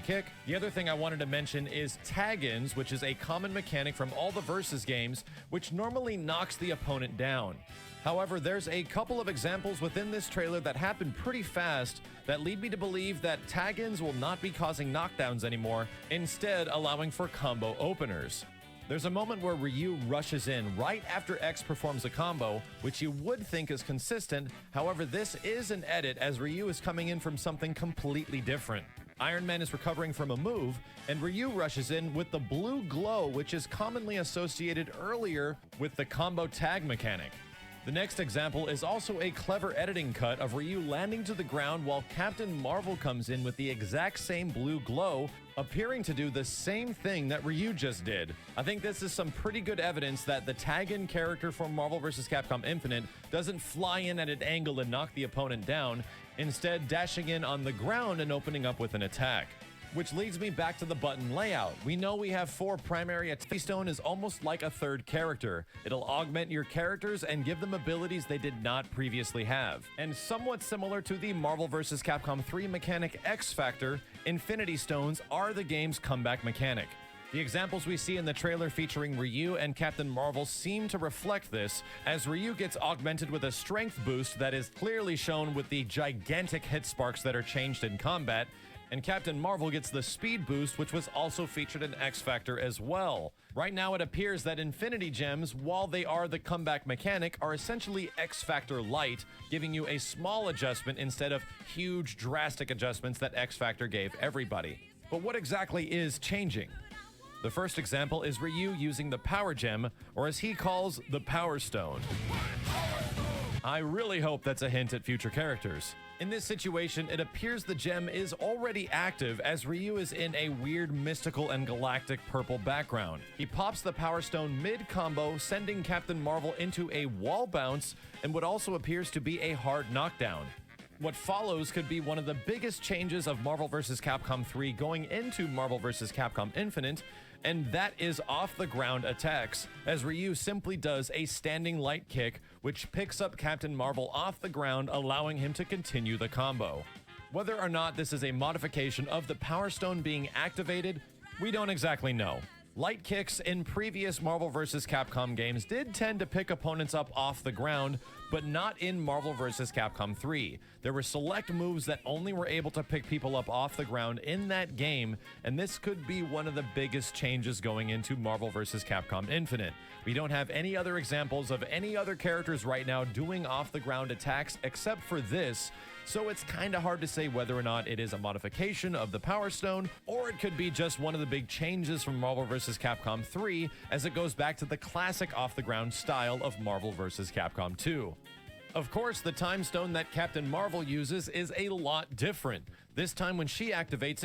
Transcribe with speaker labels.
Speaker 1: kick. The other thing I wanted to mention is tag-ins, which is a common mechanic from all the Versus games, which normally knocks the opponent down. However, there's a couple of examples within this trailer that happen pretty fast that lead me to believe that tag-ins will not be causing knockdowns anymore, instead allowing for combo openers. There's a moment where Ryu rushes in right after X performs a combo, which you would think is consistent. However, this is an edit as Ryu is coming in from something completely different. Iron Man is recovering from a move, and Ryu rushes in with the blue glow, which is commonly associated earlier with the combo tag mechanic. The next example is also a clever editing cut of Ryu landing to the ground while Captain Marvel comes in with the exact same blue glow, appearing to do the same thing that Ryu just did. I think this is some pretty good evidence that the tag-in character from Marvel vs. Capcom Infinite doesn't fly in at an angle and knock the opponent down, instead dashing in on the ground and opening up with an attack. Which leads me back to the button layout. We know we have 4 primary attacks. Stone is almost like a third character. It'll augment your characters and give them abilities they did not previously have. And somewhat similar to the Marvel vs. Capcom 3 mechanic X Factor, Infinity Stones are the game's comeback mechanic. The examples we see in the trailer featuring Ryu and Captain Marvel seem to reflect this, as Ryu gets augmented with a strength boost that is clearly shown with the gigantic hit sparks that are changed in combat, and Captain Marvel gets the speed boost, which was also featured in X Factor as well. Right now it appears that Infinity Gems, while they are the comeback mechanic, are essentially X Factor light, giving you a small adjustment instead of huge drastic adjustments that X Factor gave everybody. But what exactly is changing? The first example is Ryu using the Power Gem, or as he calls, the Power Stone. I really hope that's a hint at future characters. In this situation, it appears the gem is already active as Ryu is in a weird mystical and galactic purple background. He pops the Power Stone mid-combo, sending Captain Marvel into a wall bounce and what also appears to be a hard knockdown. What follows could be one of the biggest changes of Marvel vs. Capcom 3 going into Marvel vs. Capcom Infinite, and that is off-the-ground attacks, as Ryu simply does a standing light kick, which picks up Captain Marvel off the ground, allowing him to continue the combo. Whether or not this is a modification of the Power Stone being activated, we don't exactly know. Light kicks in previous Marvel vs. Capcom games did tend to pick opponents up off the ground, but not in Marvel vs. Capcom 3. There were select moves that only were able to pick people up off the ground in that game, and this could be one of the biggest changes going into Marvel vs. Capcom Infinite. We don't have any other examples of any other characters right now doing off-the-ground attacks except for this, so it's kinda hard to say whether or not it is a modification of the Power Stone, or it could be just one of the big changes from Marvel vs. Capcom 3 as it goes back to the classic off-the-ground style of Marvel vs. Capcom 2. Of course, the Time Stone that Captain Marvel uses is a lot different. This time when she activates it,